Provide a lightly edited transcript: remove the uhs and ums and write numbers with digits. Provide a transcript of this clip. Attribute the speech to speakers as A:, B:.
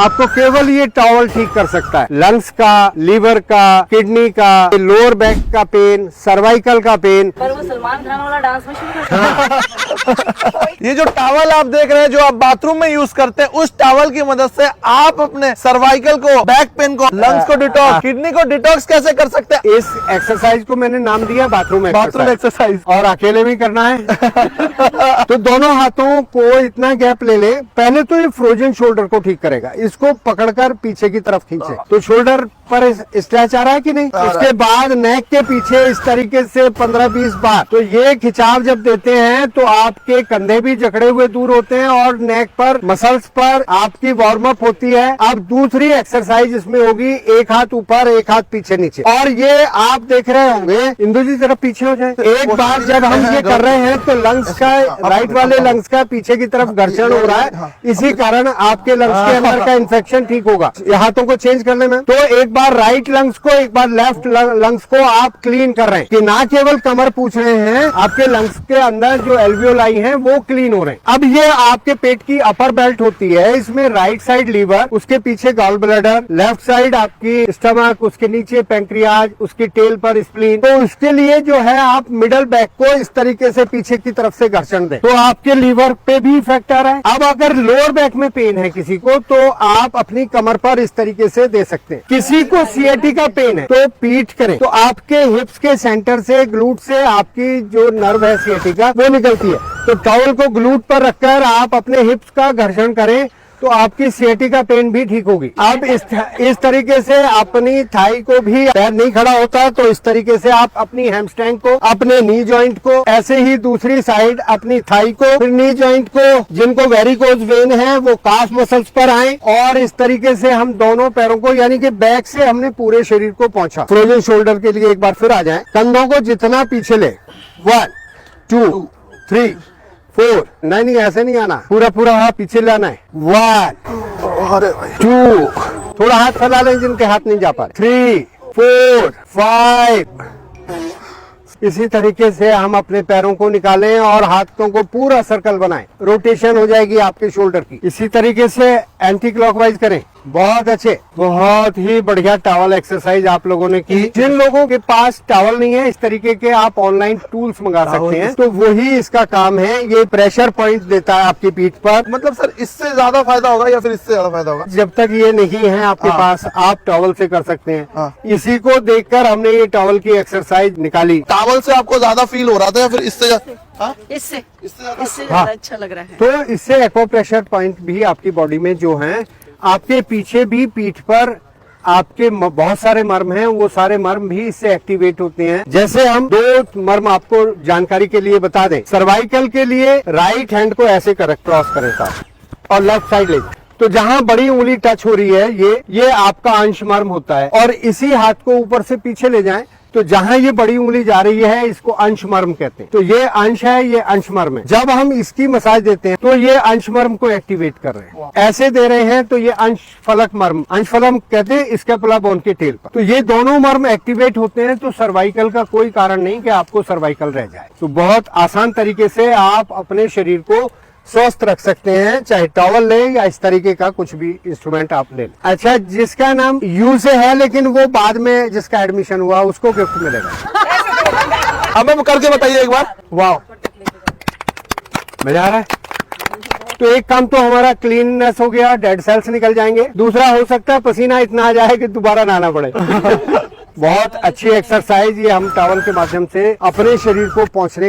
A: आपको केवल ये टॉवल ठीक कर सकता है। लंग्स का, लीवर का, किडनी का, लोअर बैक का पेन, सर्वाइकल का पेन।
B: पर वो सलमान खान वाला डांस में शुरू कर
C: ये जो टॉवल आप देख रहे हैं जो आप बाथरूम में यूज करते हैं, उस टॉवल की मदद से आप अपने सर्वाइकल को, बैक पेन को, लंग्स को डिटॉक्स, किडनी को डिटॉक्स कैसे कर सकते हैं?
A: इस एक्सरसाइज को मैंने नाम दिया बाथरूम
C: एक्सरसाइज।
A: और अकेले भी करना है। तो दोनों हाथों को इतना गैप ले ले। पहले तो ये फ्रोजन शोल्डर को ठीक करेगा। इसको पकड़कर पीछे की तरफ खींचे तो शोल्डर पर स्ट्रेच आ रहा है कि नहीं। उसके बाद नेक के पीछे इस तरीके से 15-20 बार। तो ये खिंचाव जब देते हैं तो आपके कंधे भी जकड़े हुए दूर होते हैं और नेक पर, मसल्स पर आपकी वार्म अप होती है। अब दूसरी एक्सरसाइज इसमें होगी, एक हाथ ऊपर, एक हाथ पीछे नीचे। और ये आप देख रहे होंगे, इंदु जी जरा पीछे हो जाए। एक बार जब हम ये कर रहे हैं तो लंग्स का, राइट वाले लंग्स का पीछे की तरफ घर्षण हो रहा है। इसी कारण आपके लंग्स के अंदर का इन्फेक्शन ठीक होगा। हाथों को चेंज कर लेना। तो एक बार राइट लंग्स को, एक बार लेफ्ट लंग्स को आप क्लीन कर रहे हैं कि ना केवल कमर पूछ रहे हैं, आपके लंग्स के अंदर जो एल्वियोलाई हैं वो क्लीन हो रहे हैं। अब ये आपके पेट की अपर बेल्ट होती है। इसमें राइट साइड लीवर, उसके पीछे गॉल ब्लैडर, लेफ्ट साइड आपकी स्टमक, उसके नीचे पैंक्रियाज, उसकी टेल पर स्प्लीन। तो उसके लिए जो है आप मिडल बैक को इस तरीके से पीछे की तरफ से घर्षण दें तो आपके लीवर पे भी इफेक्ट आ रहा है। अब अगर लोअर बैक में पेन है किसी को तो आप अपनी कमर पर इस तरीके से दे सकते हैं। किसी को सीएटी का पेन है तो पीठ करें तो आपके हिप्स के सेंटर से, ग्लूट से आपकी जो नर्व है सीएटी का वो निकलती है। तो टॉवल को ग्लूट पर रखकर आप अपने हिप्स का घर्षण करें तो आपकी सीएटी का पेन भी ठीक होगी। अब इस तरीके से अपनी थाई को भी, पैर नहीं खड़ा होता तो इस तरीके से आप अपनी हैमस्ट्रिंग को, अपने नी जॉइंट को, ऐसे ही दूसरी साइड अपनी थाई को, फिर नी जॉइंट को। जिनको वेरिकोज वेन है वो काफ मसल्स पर आए और इस तरीके से हम दोनों पैरों को, यानी कि बैक से हमने पूरे शरीर को पहुंचा। फ्रोजन शोल्डर के लिए एक बार फिर आ जाए। कंधों को जितना पीछे ले, 1 2 3 4, नहीं ऐसे नहीं आना, पूरा पूरा हाथ पीछे लाना है। 1 2, थोड़ा हाथ फैला लें जिनके हाथ नहीं जा पा रहे। 3 4 5। इसी तरीके से हम अपने पैरों को निकालें और हाथों को पूरा सर्कल बनाएं। रोटेशन हो जाएगी आपके शोल्डर की। इसी तरीके से एंटी क्लॉकवाइज करें। बहुत अच्छे, बहुत ही बढ़िया टॉवल एक्सरसाइज आप लोगों ने की। जिन लोगों के पास टॉवल नहीं है, इस तरीके के आप ऑनलाइन टूल्स मंगा सकते हैं। तो वही इसका काम है। ये प्रेशर पॉइंट देता है आपकी पीठ पर।
C: मतलब सर इससे ज्यादा फायदा होगा या फिर इससे ज्यादा फायदा होगा?
A: जब तक ये नहीं है आपके पास, आप टॉवल से कर सकते हैं। इसी को देखकर हमने ये टॉवल की एक्सरसाइज निकाली।
C: टॉवल से आपको ज्यादा फील हो रहा था या फिर इससे?
B: इससे ज्यादा अच्छा लग रहा है।
A: तो इससे एक्वा प्रेशर पॉइंट भी आपकी बॉडी में जो है, आपके पीछे भी पीठ पर आपके बहुत सारे मर्म हैं, वो सारे मर्म भी इससे एक्टिवेट होते हैं। जैसे हम 2 मर्म आपको जानकारी के लिए बता दें। सर्वाइकल के लिए राइट हैंड को ऐसे क्रॉस करें साहब और लेफ्ट साइड ले, तो जहां बड़ी उंगली टच हो रही है ये आपका अंश मर्म होता है। और इसी हाथ को ऊपर से पीछे ले जाएं तो जहां ये बड़ी उंगली जा रही है इसको अंश मर्म कहते हैं। तो ये अंश है, ये अंश मर्म है। जब हम इसकी मसाज देते हैं तो ये अंश मर्म को एक्टिवेट कर रहे हैं। ऐसे दे रहे हैं तो ये अंश फलक मर्म, अंश फलक कहते हैं स्कैपुला बोन के टेल पर। तो ये दोनों मर्म एक्टिवेट होते हैं तो सर्वाइकल का कोई कारण नहीं कि आपको सर्वाइकल रह जाए। तो बहुत आसान तरीके से आप अपने शरीर को स्वस्थ रख सकते हैं, चाहे टॉवल ले या इस तरीके का कुछ भी इंस्ट्रूमेंट आप ले। अच्छा, जिसका नाम यू से है लेकिन वो बाद में जिसका एडमिशन हुआ उसको गिफ्ट मिलेगा।
C: हमें करके बताइए एक बार।
A: वाह, मजा आ रहा है। तो एक काम तो हमारा क्लीननेस हो गया, डेड सेल्स निकल जाएंगे। दूसरा हो सकता है पसीना इतना आ जाए कि दोबारा नहाना पड़े। बहुत अच्छी एक्सरसाइज ये हम टॉवल के माध्यम से अपने शरीर को पहुंचने